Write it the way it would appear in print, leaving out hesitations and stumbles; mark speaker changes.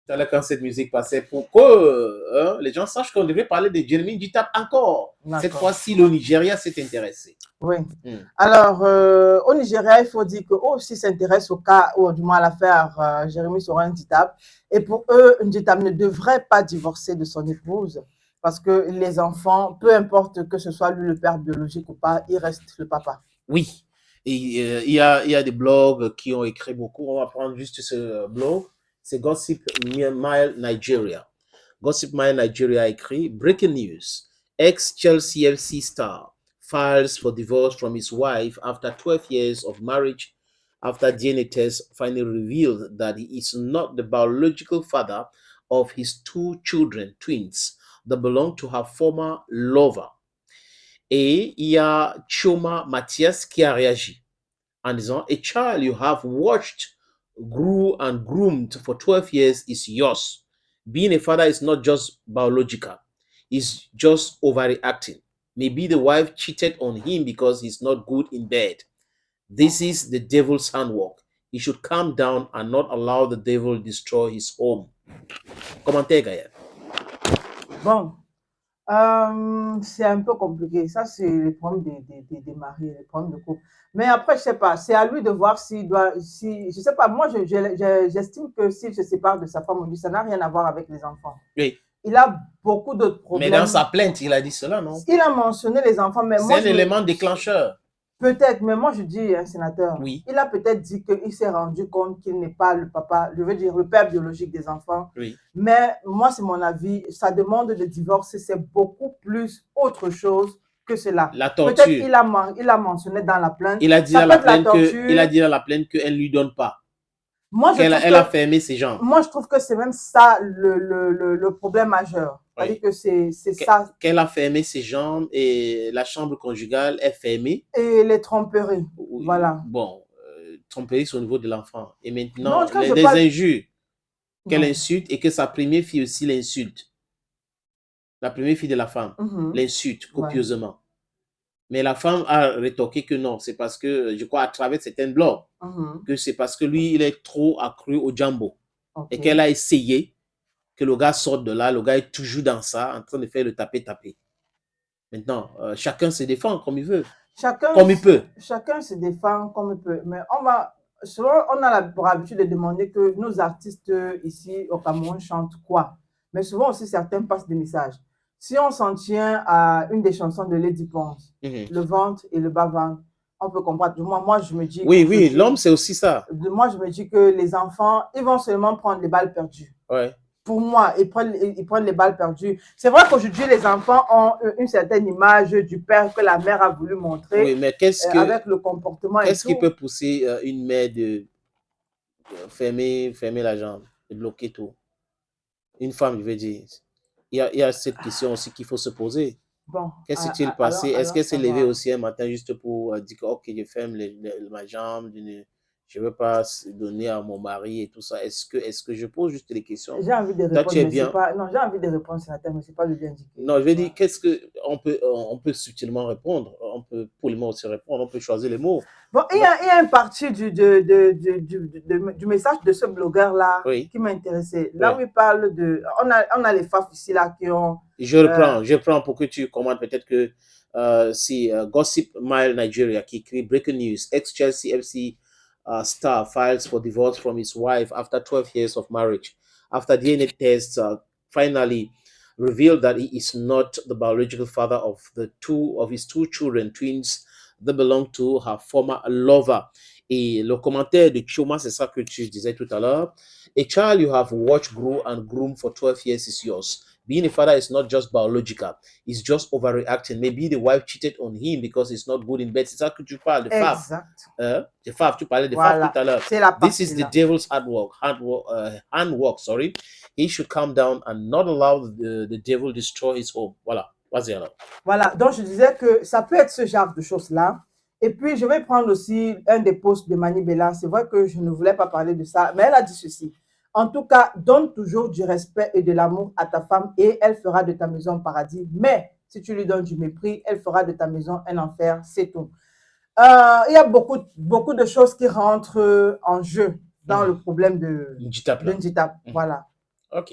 Speaker 1: Tout à l'heure, quand cette musique passait, pour que les gens sachent qu'on devait parler de Jeremy Dutap encore. Cette
Speaker 2: D'accord.
Speaker 1: fois-ci, le Nigeria s'est intéressé.
Speaker 2: Oui. Alors, au Nigeria, il faut dire qu'eux aussi s'intéressent au cas, ou du moins à l'affaire Jérémy Sorin Nditap. Et pour eux, Nditap ne devrait pas divorcer de son épouse parce que les enfants, peu importe que ce soit lui le père biologique ou pas, il reste le papa.
Speaker 1: Oui. Et il y a des blogs qui ont écrit beaucoup. On va prendre juste ce blog. C'est Gossip Mile Nigeria. Gossip Mile Nigeria a écrit Breaking news. Ex-Chelsea FC star files for divorce from his wife after 12 years of marriage after DNA tests finally revealed that he is not the biological father of his two children, twins, that belong to her former lover. Et il y a Chioma Mathias qui a réagi en disant A child you have watched, grew and groomed for 12 years is yours. Being a father is not just biological, it's just overreacting. Maybe the wife cheated on him because he's not good in bed. This is the devil's handwork. He should calm down and not allow the devil destroy his home. Commentaire, Gaël.
Speaker 2: Bon, c'est un peu compliqué. Ça, c'est le problème des maris, le problème de couple. Mais après, je sais pas, c'est à lui de voir s'il doit, si, je sais pas, moi, j'estime que s'il se sépare de sa femme aujourd'hui, ça n'a rien à voir avec les enfants.
Speaker 1: Oui.
Speaker 2: Il a beaucoup d'autres
Speaker 1: Mais dans
Speaker 2: problèmes.
Speaker 1: sa plainte, il a dit cela, non?
Speaker 2: Il a mentionné les enfants, mais moi,
Speaker 1: C'est un élément déclencheur.
Speaker 2: peut-être, mais moi je dis, un sénateur,
Speaker 1: Oui.
Speaker 2: il a peut-être dit qu'il s'est rendu compte qu'il n'est pas le papa, je veux dire le père biologique des enfants.
Speaker 1: Oui.
Speaker 2: Mais moi, c'est mon avis, sa demande de divorce, c'est beaucoup plus autre chose que cela.
Speaker 1: La torture.
Speaker 2: Peut-être il a mentionné dans la plainte.
Speaker 1: Il a dit dans la plainte qu'elle ne lui donne pas.
Speaker 2: Moi,
Speaker 1: elle a fermé ses jambes.
Speaker 2: Moi, je trouve que c'est même ça le problème majeur.
Speaker 1: Oui.
Speaker 2: C'est-à-dire que c'est ça.
Speaker 1: Qu'elle a fermé ses jambes et la chambre conjugale est fermée.
Speaker 2: Et les tromperies.
Speaker 1: Oui.
Speaker 2: Voilà.
Speaker 1: Bon, tromperies c'est au niveau de l'enfant. Et maintenant,
Speaker 2: non,
Speaker 1: les injures qu'elle insulte et que sa première fille aussi l'insulte. La première fille de la femme l'insulte copieusement. Ouais. Mais la femme a rétorqué que non, c'est parce que, je crois, à travers certains blogs, que c'est parce que lui, il est trop accru au jambo. Okay. Et qu'elle a essayé que le gars sorte de là, le gars est toujours dans ça, en train de faire le taper-taper. Maintenant, chacun se défend comme il veut, comme il peut.
Speaker 2: Chacun se défend comme il peut. Mais on a pour habitude de demander que nos artistes ici au Cameroun chantent quoi. Mais souvent aussi, certains passent des messages. Si on s'en tient à une des chansons de Lady Ponce, le ventre et le bas-ventre, on peut comprendre. Moi, je me dis...
Speaker 1: Oui, l'homme, c'est aussi ça.
Speaker 2: Moi, je me dis que les enfants, ils vont seulement prendre les balles perdues.
Speaker 1: Ouais.
Speaker 2: Pour moi, ils prennent les balles perdues. C'est vrai qu'aujourd'hui, les enfants ont une certaine image du père que la mère a voulu montrer.
Speaker 1: Oui, mais
Speaker 2: avec le comportement et tout.
Speaker 1: Qu'est-ce qui peut pousser une mère de fermer la jambe, de bloquer tout? Une femme, je veux dire. Il y a cette question aussi qu'il faut se poser.
Speaker 2: Bon,
Speaker 1: qu'est-ce qui s'est passé? Est-ce qu'elle s'est levée aussi un matin juste pour dire que, ok, je ferme ma jambe, je ne veux pas donner à mon mari et tout ça? Est-ce que je pose juste les questions?
Speaker 2: J'ai envie de répondre, mais c'est pas... Non, j'ai envie de répondre, mais c'est pas le bien indiqué.
Speaker 1: Non, je veux dire, on peut subtilement répondre, on peut poliment aussi répondre, on peut choisir les mots.
Speaker 2: Bon, il y a une partie du message de ce blogueur-là qui m'a intéressé. Là où il parle de... On a les FAF ici, là, qui ont...
Speaker 1: Je reprends pour que tu commentes peut-être que c'est Gossip Mile Nigeria qui écrit Breaking News. Ex-Chelsea FC star files for divorce from his wife after 12 years of marriage. After DNA tests finally revealed that he is not the biological father of his two children, twins that belong to her former lover. Et le commentaire de Chioma, c'est ça que tu disais tout à l'heure. A child you have watched grow and groom for 12 years is yours. Being a father is not just biological, it's just overreacting. Maybe the wife cheated on him because he's not good in bed. C'est ça que tu parles de fave. De fave, tu parlais de fave tout à l'heure. This is the devil's handwork, sorry. He should calm down and not allow the devil destroy his home. Voilà. Vas-y alors.
Speaker 2: Voilà, donc je disais que ça peut être ce genre de choses-là. Et puis, je vais prendre aussi un des posts de Mani Bella. C'est vrai que je ne voulais pas parler de ça, mais elle a dit ceci. En tout cas, donne toujours du respect et de l'amour à ta femme et elle fera de ta maison un paradis. Mais si tu lui donnes du mépris, elle fera de ta maison un enfer, c'est tout. Il y a beaucoup de choses qui rentrent en jeu dans le problème de Nditap. Voilà.
Speaker 1: Ok.